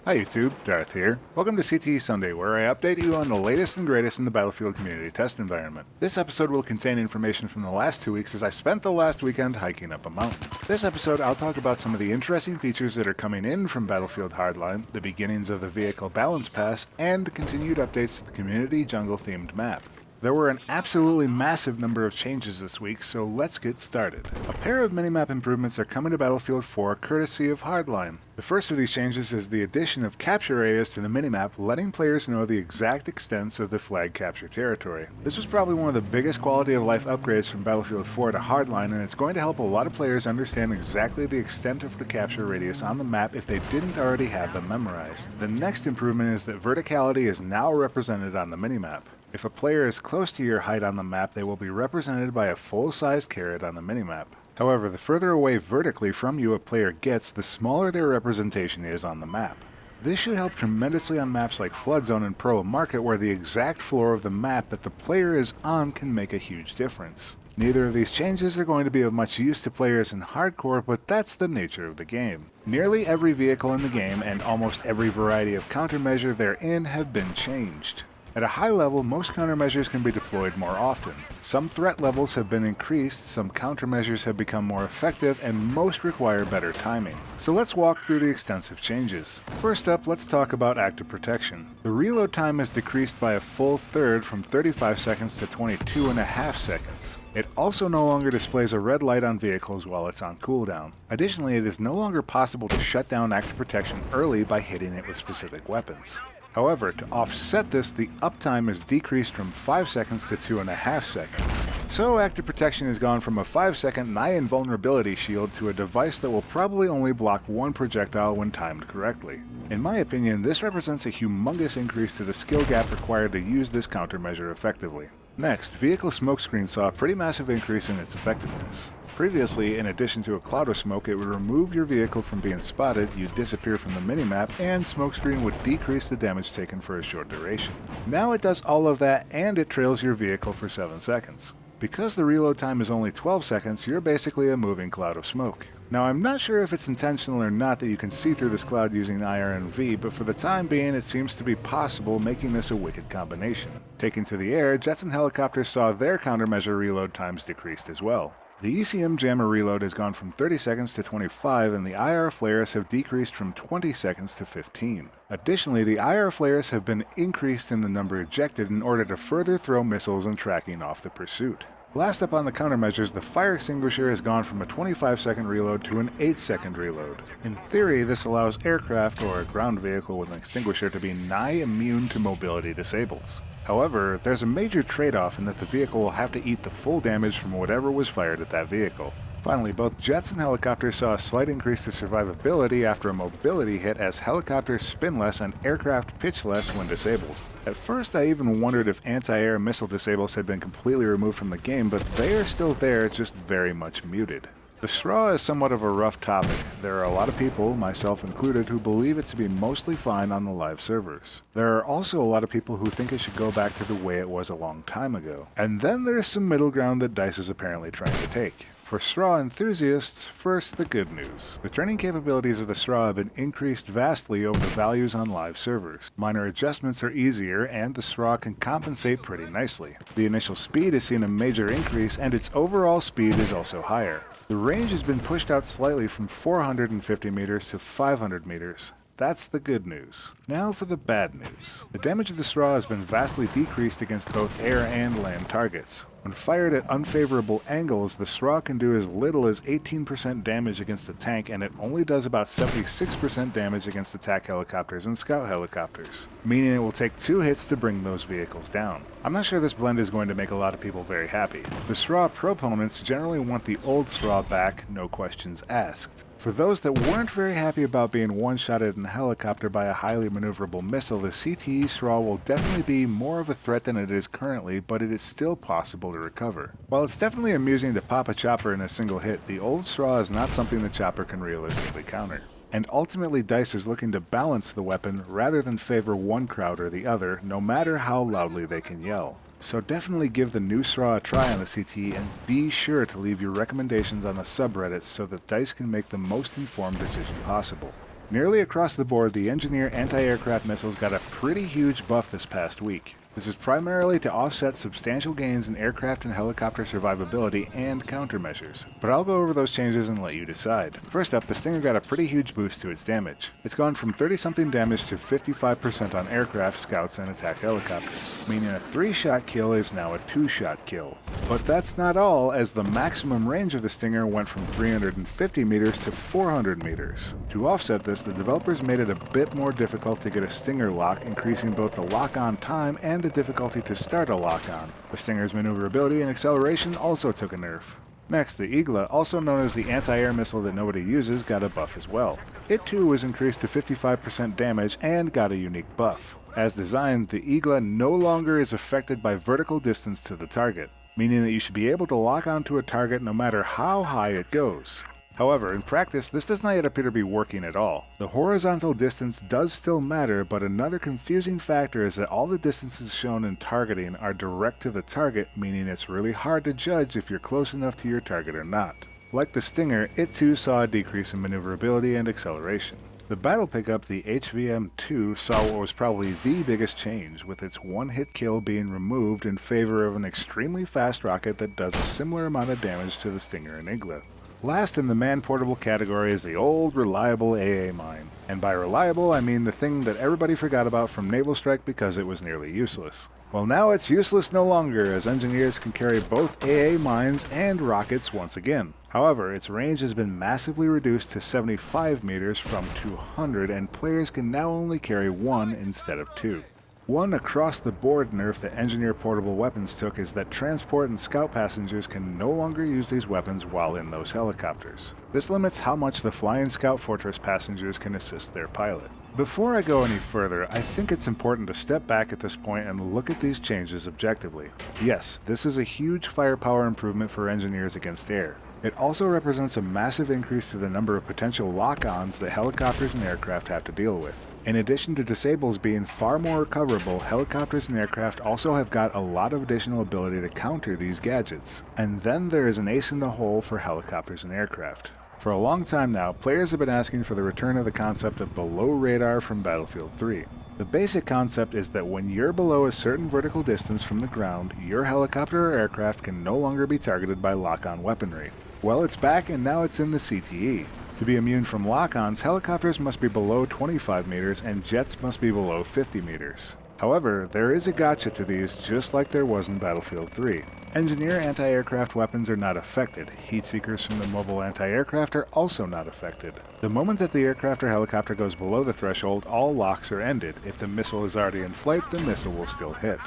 Hi YouTube, Darth here. Welcome to CTE Sunday, where I update you on the latest and greatest in the Battlefield community test environment. This episode will contain information from the last 2 weeks as I spent the last weekend hiking up a mountain. This episode I'll talk about some of the interesting features that are coming in from Battlefield Hardline, the beginnings of the Vehicle Balance Pass, and continued updates to the community jungle themed map. There were an absolutely massive number of changes this week, so let's get started. A pair of minimap improvements are coming to Battlefield 4 courtesy of Hardline. The first of these changes is the addition of capture areas to the minimap, letting players know the exact extents of the flag capture territory. This was probably one of the biggest quality of life upgrades from Battlefield 4 to Hardline, and it's going to help a lot of players understand exactly the extent of the capture radius on the map if they didn't already have them memorized. The next improvement is that verticality is now represented on the minimap. If a player is close to your height on the map, they will be represented by a full-sized caret on the minimap. However, the further away vertically from you a player gets, the smaller their representation is on the map. This should help tremendously on maps like Flood Zone and Pearl Market, where the exact floor of the map that the player is on can make a huge difference. Neither of these changes are going to be of much use to players in Hardcore, but that's the nature of the game. Nearly every vehicle in the game and almost every variety of countermeasure therein have been changed. At a high level, most countermeasures can be deployed more often. Some threat levels have been increased, some countermeasures have become more effective, and most require better timing. So let's walk through the extensive changes. First up, let's talk about active protection. The reload time is decreased by a full third from 35 seconds to 22.5 seconds. It also no longer displays a red light on vehicles while it's on cooldown. Additionally, it is no longer possible to shut down active protection early by hitting it with specific weapons. However, to offset this, the uptime is decreased from 5 seconds to 2.5 seconds. So active protection has gone from a 5-second nigh invulnerability shield to a device that will probably only block one projectile when timed correctly. In my opinion, this represents a humongous increase to the skill gap required to use this countermeasure effectively. Next, vehicle smokescreen saw a pretty massive increase in its effectiveness. Previously, in addition to a cloud of smoke, it would remove your vehicle from being spotted, you'd disappear from the minimap, and smokescreen would decrease the damage taken for a short duration. Now it does all of that, and it trails your vehicle for 7 seconds. Because the reload time is only 12 seconds, you're basically a moving cloud of smoke. Now I'm not sure if it's intentional or not that you can see through this cloud using IRNV, but for the time being it seems to be possible, making this a wicked combination. Taken to the air, jets and helicopters saw their countermeasure reload times decreased as well. The ECM jammer reload has gone from 30 seconds to 25, and the IR flares have decreased from 20 seconds to 15. Additionally, the IR flares have been increased in the number ejected in order to further throw missiles and tracking off the pursuit. Last up on the countermeasures, the fire extinguisher has gone from a 25-second reload to an 8-second reload. In theory, this allows aircraft or a ground vehicle with an extinguisher to be nigh immune to mobility disables. However, there's a major trade-off in that the vehicle will have to eat the full damage from whatever was fired at that vehicle. Finally, both jets and helicopters saw a slight increase to survivability after a mobility hit, as helicopters spin less and aircraft pitch less when disabled. At first I even wondered if anti-air missile disables had been completely removed from the game, but they are still there, just very much muted. The SRAW is somewhat of a rough topic. There are a lot of people, myself included, who believe it to be mostly fine on the live servers. There are also a lot of people who think it should go back to the way it was a long time ago. And then there's some middle ground that DICE is apparently trying to take. For SRAW enthusiasts, first the good news. The training capabilities of the SRAW have been increased vastly over the values on live servers. Minor adjustments are easier, and the SRAW can compensate pretty nicely. The initial speed has seen a major increase, and its overall speed is also higher. The range has been pushed out slightly from 450 meters to 500 meters. That's the good news. Now for the bad news. The damage of the SRAW has been vastly decreased against both air and land targets. When fired at unfavorable angles, the SRAW can do as little as 18% damage against a tank, and it only does about 76% damage against attack helicopters and scout helicopters, meaning it will take 2 hits to bring those vehicles down. I'm not sure this blend is going to make a lot of people very happy. The SRAW proponents generally want the old SRAW back, no questions asked. For those that weren't very happy about being one-shotted in a helicopter by a highly maneuverable missile, the CTE SRAW will definitely be more of a threat than it is currently, but it is still possible to recover. While it's definitely amusing to pop a chopper in a single hit, the old SRAW is not something the chopper can realistically counter. And ultimately DICE is looking to balance the weapon rather than favor one crowd or the other, no matter how loudly they can yell. So definitely give the new SRAW a try on the CTE, and be sure to leave your recommendations on the subreddits so that DICE can make the most informed decision possible. Nearly across the board, the Engineer anti-aircraft missiles got a pretty huge buff this past week. This is primarily to offset substantial gains in aircraft and helicopter survivability and countermeasures, but I'll go over those changes and let you decide. First up, the Stinger got a pretty huge boost to its damage. It's gone from 30-something damage to 55% on aircraft, scouts, and attack helicopters, meaning a 3-shot kill is now a 2-shot kill. But that's not all, as the maximum range of the Stinger went from 350 meters to 400 meters. To offset this, the developers made it a bit more difficult to get a Stinger lock, increasing both the lock-on time and the difficulty to start a lock-on. The Stinger's maneuverability and acceleration also took a nerf. Next, the Igla, also known as the anti-air missile that nobody uses, got a buff as well. It too was increased to 55% damage and got a unique buff. As designed, the Igla no longer is affected by vertical distance to the target, meaning that you should be able to lock onto a target no matter how high it goes. However, in practice, this does not yet appear to be working at all. The horizontal distance does still matter, but another confusing factor is that all the distances shown in targeting are direct to the target, meaning it's really hard to judge if you're close enough to your target or not. Like the Stinger, it too saw a decrease in maneuverability and acceleration. The battle pickup, the HVM-2, saw what was probably the biggest change, with its one-hit kill being removed in favor of an extremely fast rocket that does a similar amount of damage to the Stinger and Igla. Last in the man-portable category is the old, reliable AA mine. And by reliable, I mean the thing that everybody forgot about from Naval Strike because it was nearly useless. Well, now it's useless no longer, as engineers can carry both AA mines and rockets once again. However, its range has been massively reduced to 75 meters from 200, and players can now only carry one instead of two. One across-the-board nerf that Engineer portable weapons took is that transport and scout passengers can no longer use these weapons while in those helicopters. This limits how much the Flying Scout Fortress passengers can assist their pilot. Before I go any further, I think it's important to step back at this point and look at these changes objectively. Yes, this is a huge firepower improvement for engineers against air. It also represents a massive increase to the number of potential lock-ons that helicopters and aircraft have to deal with. In addition to disables being far more recoverable, helicopters and aircraft also have got a lot of additional ability to counter these gadgets. And then there is an ace in the hole for helicopters and aircraft. For a long time now, players have been asking for the return of the concept of below radar from Battlefield 3. The basic concept is that when you're below a certain vertical distance from the ground, your helicopter or aircraft can no longer be targeted by lock-on weaponry. Well, it's back and now it's in the CTE. To be immune from lock-ons, helicopters must be below 25 meters and jets must be below 50 meters. However, there is a gotcha to these just like there was in Battlefield 3. Engineer anti-aircraft weapons are not affected. Heat seekers from the mobile anti-aircraft are also not affected. The moment that the aircraft or helicopter goes below the threshold, all locks are ended. If the missile is already in flight, the missile will still hit.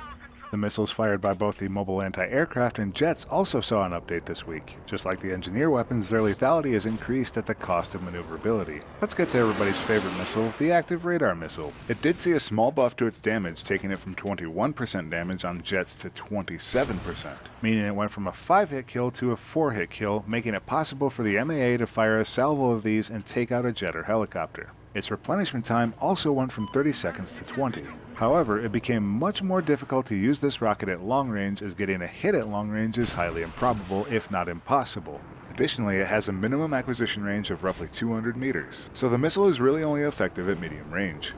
The missiles fired by both the mobile anti-aircraft and jets also saw an update this week. Just like the engineer weapons, their lethality is increased at the cost of maneuverability. Let's get to everybody's favorite missile, the active radar missile. It did see a small buff to its damage, taking it from 21% damage on jets to 27%, meaning it went from a 5-hit kill to a 4-hit kill, making it possible for the MAA to fire a salvo of these and take out a jet or helicopter. Its replenishment time also went from 30 seconds to 20. However, it became much more difficult to use this rocket at long range, as getting a hit at long range is highly improbable, if not impossible. Additionally, it has a minimum acquisition range of roughly 200 meters, so the missile is really only effective at medium range.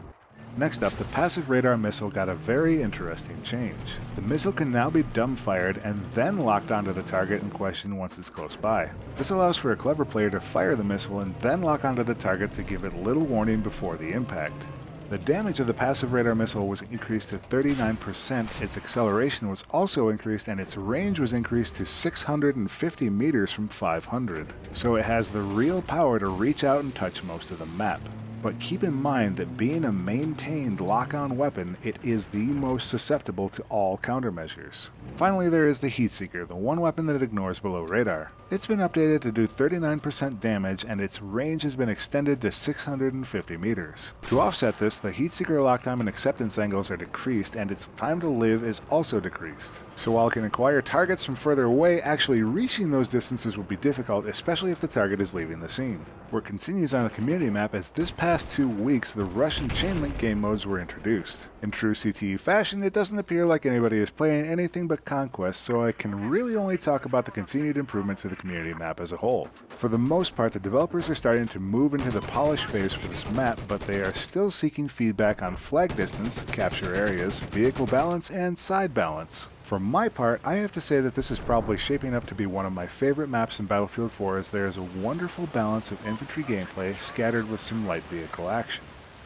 Next up, the passive radar missile got a very interesting change. The missile can now be dumbfired and then locked onto the target in question once it's close by. This allows for a clever player to fire the missile and then lock onto the target to give it little warning before the impact. The damage of the passive radar missile was increased to 39%, its acceleration was also increased, and its range was increased to 650 meters from 500. So it has the real power to reach out and touch most of the map. But keep in mind that being a maintained lock-on weapon, it is the most susceptible to all countermeasures. Finally, there is the Heat Seeker, the one weapon that ignores below radar. It's been updated to do 39% damage, and its range has been extended to 650 meters. To offset this, the Heat Seeker lock time and acceptance angles are decreased, and its time to live is also decreased. So while it can acquire targets from further away, actually reaching those distances will be difficult, especially if the target is leaving the scene. Work continues on the community map as this past 2 weeks the Russian chain link game modes were introduced. In true CTE fashion, it doesn't appear like anybody is playing anything but Conquest, so I can really only talk about the continued improvement to the community map as a whole. For the most part, the developers are starting to move into the polish phase for this map, but they are still seeking feedback on flag distance, capture areas, vehicle balance, and side balance. For my part, I have to say that this is probably shaping up to be one of my favorite maps in Battlefield 4 as there is a wonderful balance of infantry gameplay scattered with some light vehicle action.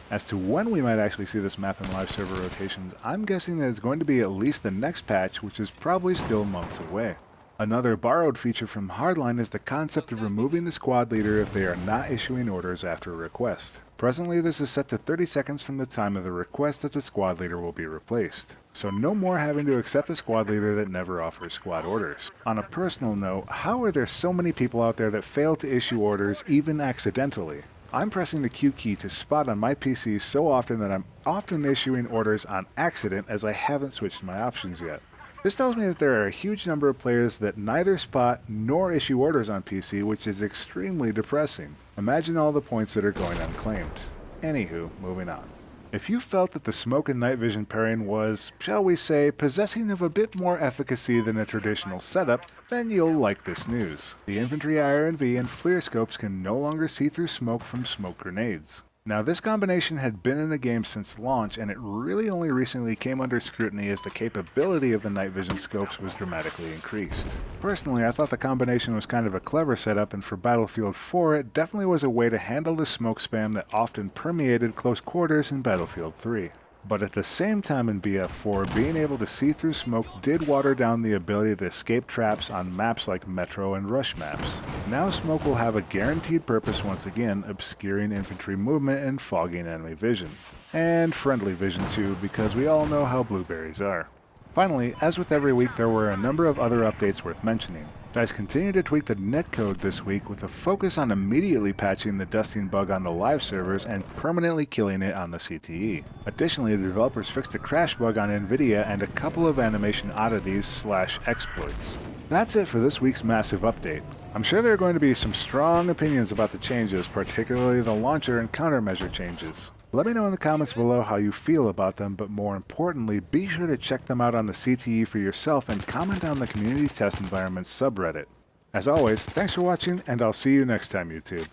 As to when we might actually see this map in live server rotations, I'm guessing that it's going to be at least the next patch, which is probably still months away. Another borrowed feature from Hardline is the concept of removing the squad leader if they are not issuing orders after a request. Presently, this is set to 30 seconds from the time of the request that the squad leader will be replaced. So no more having to accept a squad leader that never offers squad orders. On a personal note, how are there so many people out there that fail to issue orders even accidentally? I'm pressing the Q key to spot on my PC so often that I'm often issuing orders on accident as I haven't switched my options yet. This tells me that there are a huge number of players that neither spot nor issue orders on PC, which is extremely depressing. Imagine all the points that are going unclaimed. Anywho, moving on. If you felt that the smoke and night vision pairing was, shall we say, possessing of a bit more efficacy than a traditional setup, then you'll like this news. The infantry IRNV and FLIR scopes can no longer see through smoke from smoke grenades. Now, this combination had been in the game since launch, and it really only recently came under scrutiny as the capability of the night vision scopes was dramatically increased. Personally, I thought the combination was kind of a clever setup, and for Battlefield 4 it definitely was a way to handle the smoke spam that often permeated close quarters in Battlefield 3. But at the same time in BF4, being able to see through smoke did water down the ability to escape traps on maps like Metro and Rush maps. Now smoke will have a guaranteed purpose once again, obscuring infantry movement and fogging enemy vision. And friendly vision too, because we all know how blueberries are. Finally, as with every week, there were a number of other updates worth mentioning. Guys continue to tweak the netcode this week with a focus on immediately patching the dusting bug on the live servers and permanently killing it on the CTE. Additionally, the developers fixed a crash bug on NVIDIA and a couple of animation oddities / exploits. That's it for this week's massive update. I'm sure there are going to be some strong opinions about the changes, particularly the launcher and countermeasure changes. Let me know in the comments below how you feel about them, but more importantly, be sure to check them out on the CTE for yourself and comment on the Community Test Environment subreddit. As always, thanks for watching, and I'll see you next time, YouTube.